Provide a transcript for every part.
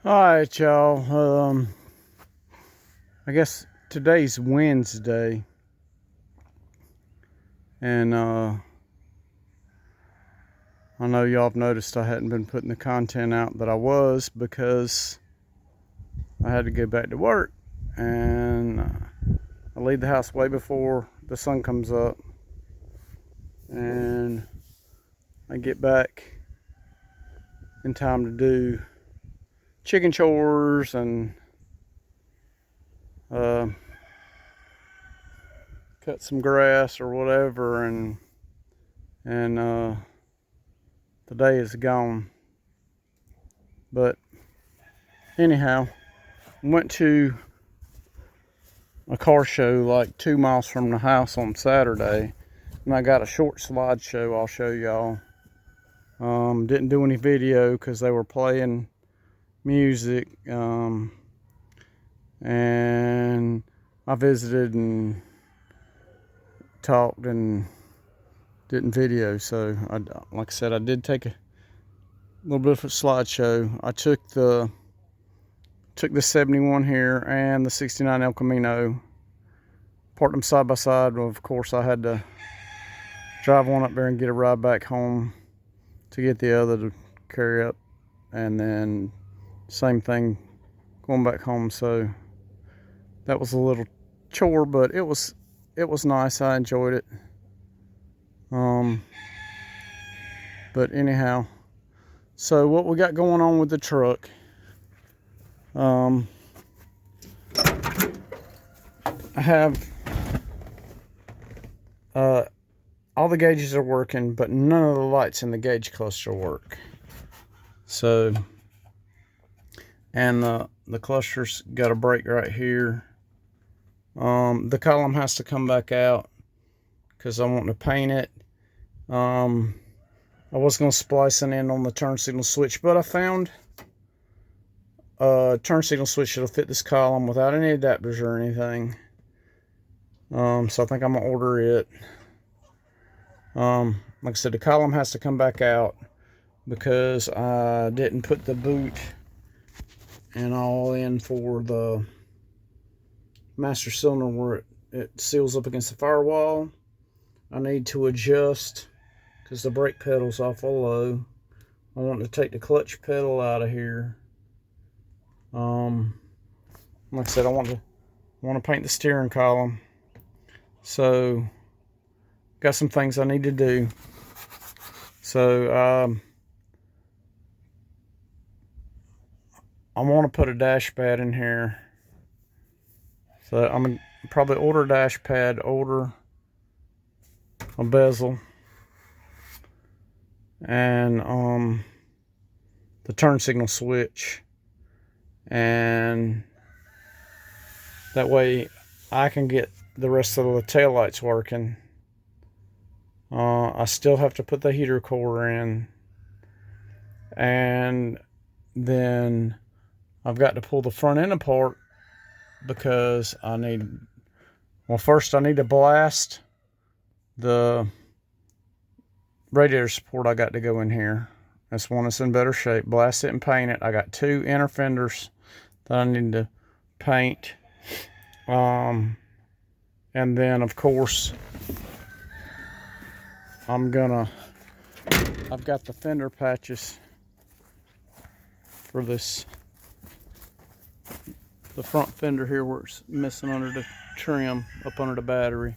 Alright, y'all. I guess today's Wednesday. And I know y'all have noticed I hadn't been putting the content out that I was because I had to go back to work. And I leave the house way before the sun comes up. And I get back in time to do chicken chores and cut some grass or whatever, and the day is gone. But anyhow, went to a car show like 2 miles from the house on Saturday, and I got a short slideshow I'll show y'all. Didn't do any video because they were playing music, and I visited and talked and didn't video. So like I said, I did take a little bit of a slideshow. I took the 71 here and the 69 El Camino, parked them side by side. Of course, I had to drive one up there and get a ride back home to get the other to carry up, and then same thing going back home. So that was a little chore, but it was nice. I enjoyed it. But anyhow, so what we got going on with the truck, I have all the gauges are working, but none of the lights in the gauge cluster work. So, and the cluster's got a break right here. The column has to come back out because I want to paint it. I was going to splice an end on the turn signal switch, but I found a turn signal switch that'll fit this column without any adapters or anything. So I think I'm going to order it. Like I said, the column has to come back out because I didn't put the boot and all in for the master cylinder where it seals up against the firewall. I need to adjust because the brake pedal's awful low. I want to take the clutch pedal out of here. Like I said, I want to paint the steering column. So got some things I need to do. So I want to put a dash pad in here. So I'm gonna probably order a dash pad, order a bezel, and the turn signal switch, and that way I can get the rest of the taillights working. I still have to put the heater core in, and then I've got to pull the front end apart because first I need to blast the radiator support. I got to go in here. That's one that's in better shape. Blast it and paint it. I got 2 inner fenders that I need to paint. And then of course I've got the fender patches for this, the front fender here where it's missing under the trim up under the battery.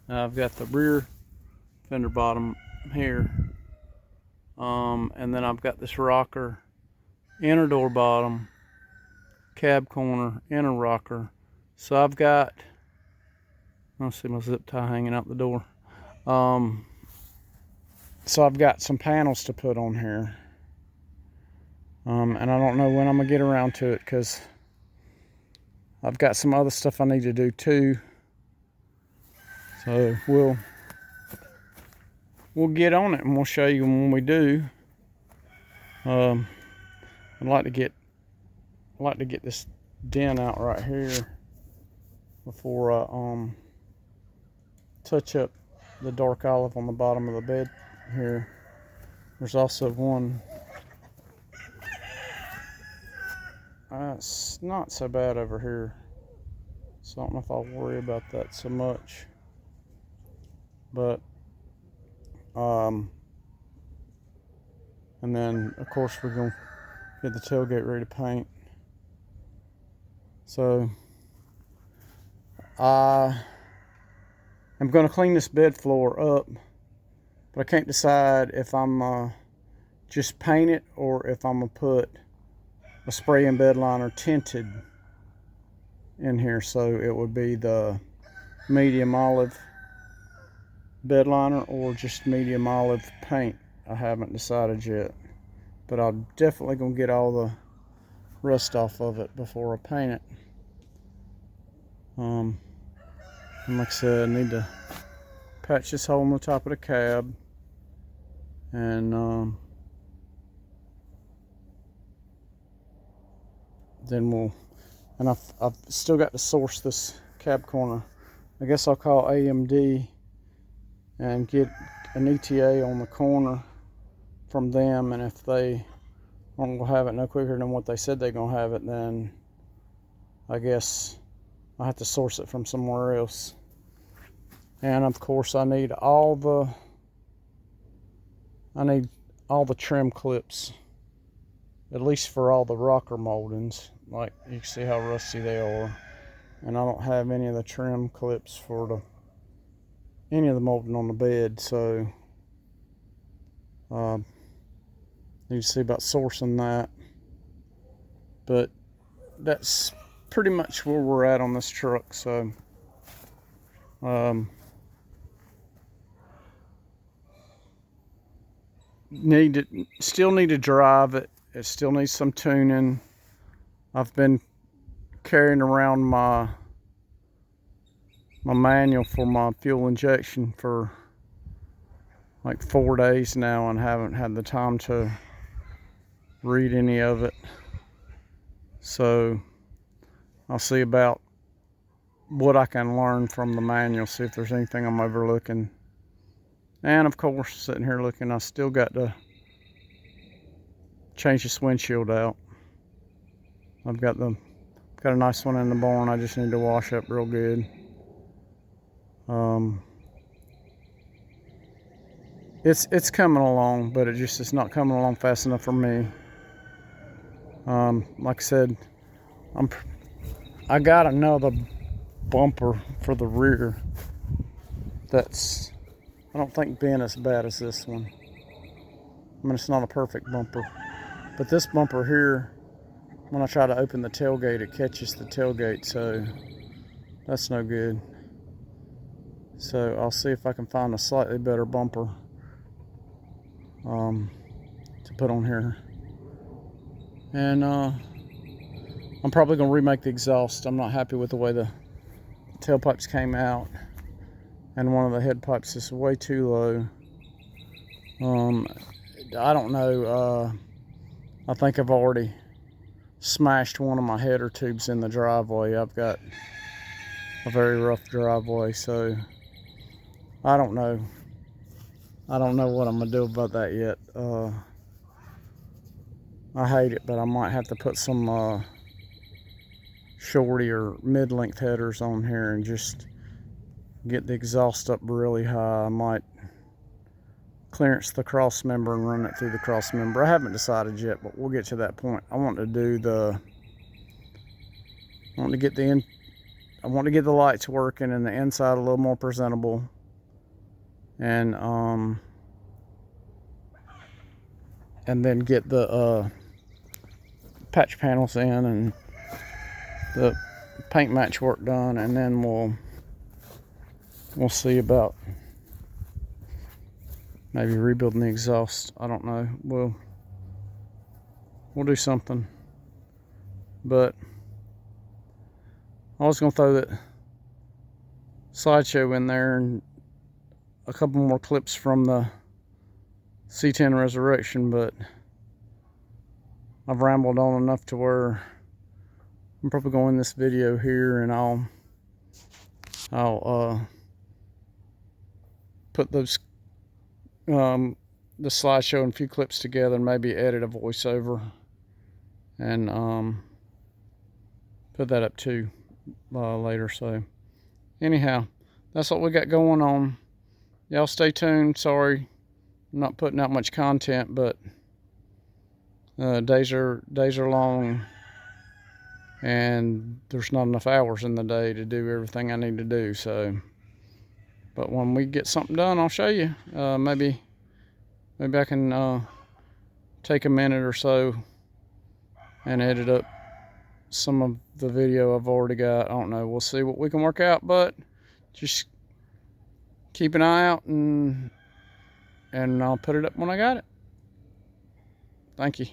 I've got the rear fender bottom here, and then I've got this rocker, inner door bottom, cab corner, inner rocker. So I've got, I see my zip tie hanging out the door. So I've got some panels to put on here, and I don't know when I'm gonna get around to it because I've got some other stuff I need to do too. So we'll get on it and we'll show you when we do. I'd like to get this dent out right here before I touch up the dark olive on the bottom of the bed here. There's also one It's not so bad over here, so I don't know if I'll worry about that so much. But and then of course we're gonna get the tailgate ready to paint. So I am gonna clean this bed floor up, but I can't decide if I'm just paint it or if I'm gonna put a spray and bed liner tinted in here. So it would be the medium olive bed liner or just medium olive paint. I haven't decided yet, but I'm definitely gonna get all the rust off of it before I paint it. And like I said, I need to patch this hole in the top of the cab, and then I've still got to source this cab corner. I guess I'll call AMD and get an ETA on the corner from them, and if they aren't gonna have it no quicker than what they said they're gonna have it, then I guess I have to source it from somewhere else. And of course I need all the trim clips, at least for all the rocker moldings. Like, you can see how rusty they are, and I don't have any of the trim clips for any of the molding on the bed, so need to see about sourcing that. But that's pretty much where we're at on this truck. So still need to drive it. It still needs some tuning. I've been carrying around my manual for my fuel injection for like 4 days now and haven't had the time to read any of it. So I'll see about what I can learn from the manual, see if there's anything I'm overlooking. And of course, sitting here looking, I still got to change this windshield out. I've got a nice one in the barn. I just need to wash up real good. It's coming along, but it's not coming along fast enough for me. Like I said, I got another bumper for the rear that's, I don't think, been as bad as this one. I mean, it's not a perfect bumper, but this bumper here, when I try to open the tailgate, it catches the tailgate, so that's no good. So I'll see if I can find a slightly better bumper to put on here. And I'm probably going to remake the exhaust. I'm not happy with the way the tailpipes came out, and one of the head pipes is way too low. I don't know. I think I've already smashed one of my header tubes in the driveway. I've got a very rough driveway, so I don't know. I don't know what I'm gonna do about that yet. I hate it, but I might have to put some shorty or mid-length headers on here and just get the exhaust up really high. I might clearance the cross member and run it through the cross member. I haven't decided yet, but we'll get to that point. I want to get the lights working and the inside a little more presentable, and then get the patch panels in and the paint match work done, and then we'll see about maybe rebuilding the exhaust. I don't know. We'll do something. But I was gonna throw that slideshow in there and a couple more clips from the C10 Resurrection, but I've rambled on enough to where I'm probably going to end this video here, and I'll put those the slideshow and a few clips together and maybe edit a voiceover, and put that up too later. So anyhow, that's what we got going on. Y'all stay tuned. Sorry I'm not putting out much content, but days are long, and there's not enough hours in the day to do everything I need to do. So, but when we get something done, I'll show you. Maybe I can take a minute or so and edit up some of the video I've already got. I don't know. We'll see what we can work out, but just keep an eye out, and I'll put it up when I got it. Thank you.